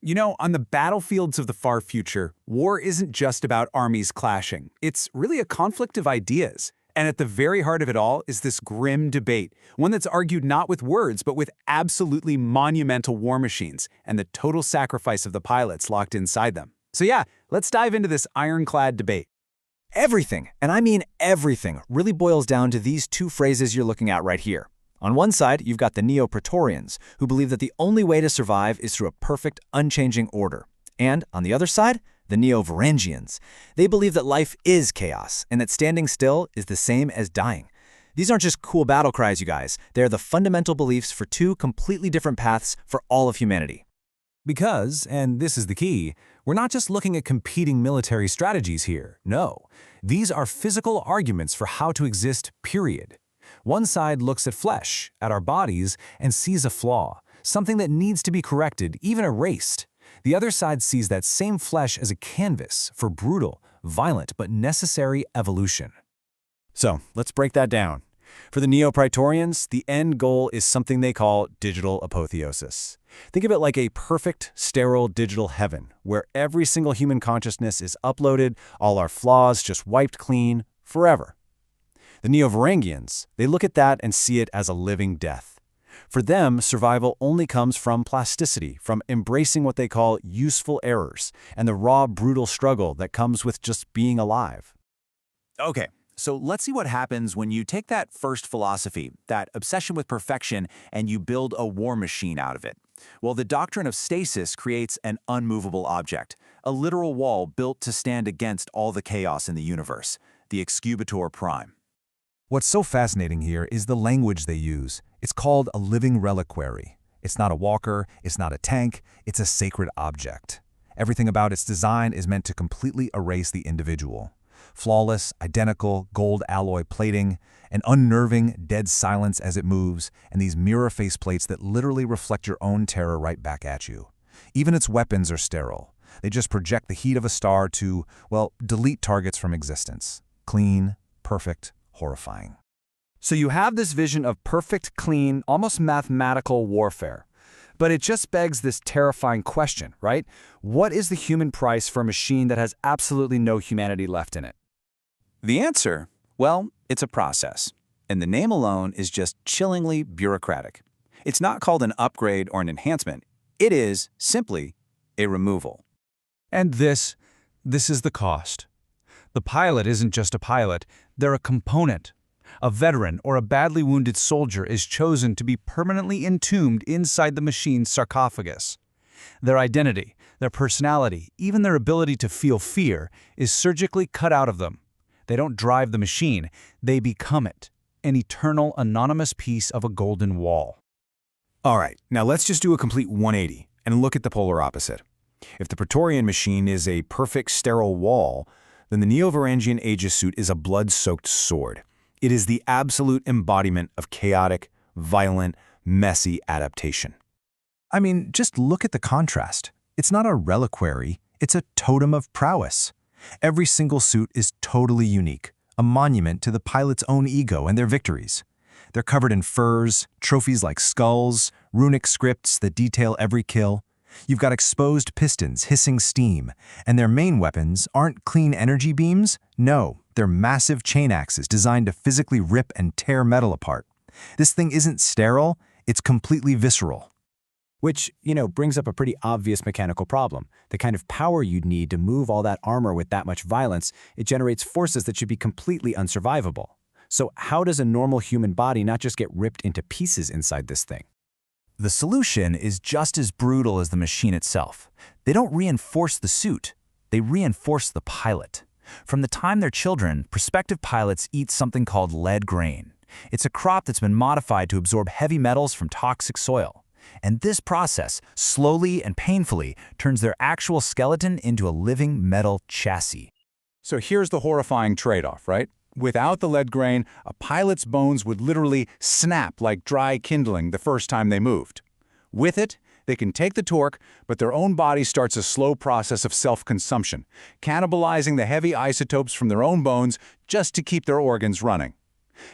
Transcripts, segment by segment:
You know, on the battlefields of the far future, war isn't just about armies clashing. It's really a conflict of ideas. And at the very heart of it all is this grim debate, one that's argued not with words, but with absolutely monumental war machines and the total sacrifice of the pilots locked inside them. So yeah, let's dive into this ironclad debate. Everything, and I mean everything, really boils down to these two phrases you're looking at right here. On one side, you've got the Neo-Praetorians, who believe that the only way to survive is through a perfect, unchanging order. And on the other side, the Neo-Varangians. They believe that life is chaos, and that standing still is the same as dying. These aren't just cool battle cries, you guys. They're the fundamental beliefs for two completely different paths for all of humanity. Because, and this is the key, we're not just looking at competing military strategies here. No, these are physical arguments for how to exist, period. One side looks at flesh, at our bodies, and sees a flaw, something that needs to be corrected, even erased. The other side sees that same flesh as a canvas for brutal, violent, but necessary evolution. So, let's break that down. For the Neo-Praetorians, the end goal is something they call digital apotheosis. Think of it like a perfect, sterile digital heaven, where every single human consciousness is uploaded, all our flaws just wiped clean, forever. The Neo-Varangians, they look at that and see it as a living death. For them, survival only comes from plasticity, from embracing what they call useful errors, and the raw, brutal struggle that comes with just being alive. Okay, so let's see what happens when you take that first philosophy, that obsession with perfection, and you build a war machine out of it. Well, the doctrine of stasis creates an unmovable object, a literal wall built to stand against all the chaos in the universe, the excubator prime. What's so fascinating here is the language they use. It's called a living reliquary. It's not a walker, it's not a tank, it's a sacred object. Everything about its design is meant to completely erase the individual. Flawless, identical, gold alloy plating, an unnerving, dead silence as it moves, and these mirror faceplates that literally reflect your own terror right back at you. Even its weapons are sterile. They just project the heat of a star to, well, delete targets from existence. Clean, perfect, horrifying. So you have this vision of perfect, clean, almost mathematical warfare. But it just begs this terrifying question, right? What is the human price for a machine that has absolutely no humanity left in it? The answer? Well, it's a process. And the name alone is just chillingly bureaucratic. It's not called an upgrade or an enhancement. It is simply a removal. And this is the cost. The pilot isn't just a pilot, they're a component. A veteran or a badly wounded soldier is chosen to be permanently entombed inside the machine's sarcophagus. Their identity, their personality, even their ability to feel fear is surgically cut out of them. They don't drive the machine, they become it, an eternal anonymous piece of a golden wall. All right, now let's just do a complete 180 and look at the polar opposite. If the Praetorian machine is a perfect sterile wall, then the Neo-Varangian Aegis suit is a blood-soaked sword. It is the absolute embodiment of chaotic, violent, messy adaptation. I mean, just look at the contrast. It's not a reliquary, it's a totem of prowess. Every single suit is totally unique, a monument to the pilot's own ego and their victories. They're covered in furs, trophies like skulls, runic scripts that detail every kill. You've got exposed pistons hissing steam, and their main weapons aren't clean energy beams. No, they're massive chain axes designed to physically rip and tear metal apart. This thing isn't sterile, it's completely visceral. Which, brings up a pretty obvious mechanical problem. The kind of power you'd need to move all that armor with that much violence, it generates forces that should be completely unsurvivable. So how does a normal human body not just get ripped into pieces inside this thing? The solution is just as brutal as the machine itself. They don't reinforce the suit, they reinforce the pilot. From the time they're children, prospective pilots eat something called lead grain. It's a crop that's been modified to absorb heavy metals from toxic soil. And this process, slowly and painfully, turns their actual skeleton into a living metal chassis. So here's the horrifying trade-off, right? Without the lead grain, a pilot's bones would literally snap like dry kindling the first time they moved. With it, they can take the torque, but their own body starts a slow process of self-consumption, cannibalizing the heavy isotopes from their own bones just to keep their organs running.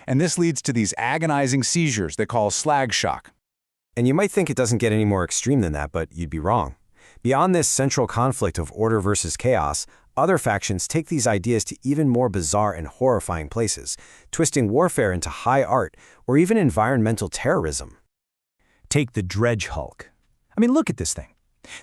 And this leads to these agonizing seizures they call slag shock. And you might think it doesn't get any more extreme than that, but you'd be wrong. Beyond this central conflict of order versus chaos, other factions take these ideas to even more bizarre and horrifying places, twisting warfare into high art or even environmental terrorism. Take the Dredge Hulk. I mean, look at this thing.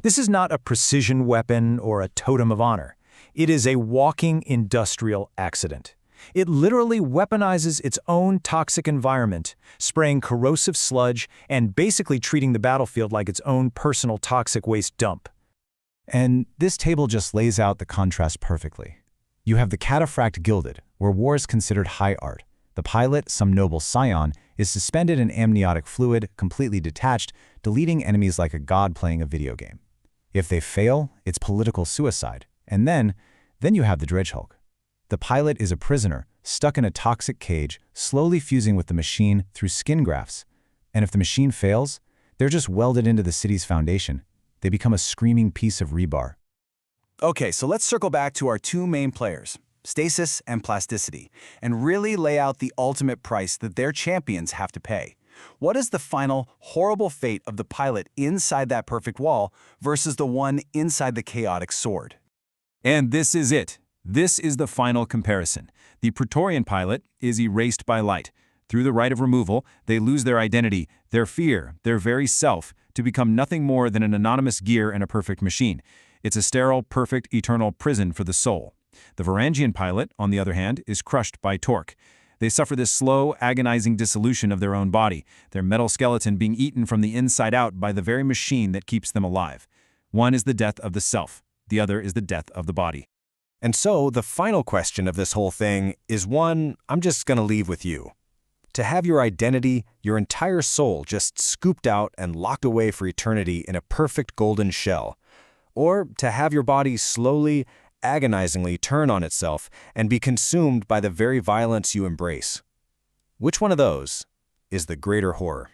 This is not a precision weapon or a totem of honor. It is a walking industrial accident. It literally weaponizes its own toxic environment, spraying corrosive sludge and basically treating the battlefield like its own personal toxic waste dump. And this table just lays out the contrast perfectly. You have the cataphract gilded, where war is considered high art. The pilot, some noble scion, is suspended in amniotic fluid, completely detached, deleting enemies like a god playing a video game. If they fail, it's political suicide. And then you have the Dredge Hulk. The pilot is a prisoner, stuck in a toxic cage, slowly fusing with the machine through skin grafts. And if the machine fails, they're just welded into the city's foundation. They become a screaming piece of rebar. Okay, so let's circle back to our two main players, stasis and plasticity, and really lay out the ultimate price that their champions have to pay. What is the final, horrible fate of the pilot inside that perfect wall versus the one inside the chaotic sword? And this is it. This is the final comparison. The Praetorian pilot is erased by light. Through the rite of removal, they lose their identity, their fear, their very self, to become nothing more than an anonymous gear in a perfect machine. It's a sterile, perfect, eternal prison for the soul. The Varangian pilot, on the other hand, is crushed by torque. They suffer this slow, agonizing dissolution of their own body, their metal skeleton being eaten from the inside out by the very machine that keeps them alive. One is the death of the self. The other is the death of the body. And so, the final question of this whole thing is one I'm just going to leave with you. To have your identity, your entire soul just scooped out and locked away for eternity in a perfect golden shell. Or to have your body slowly, agonizingly turn on itself and be consumed by the very violence you embrace. Which one of those is the greater horror?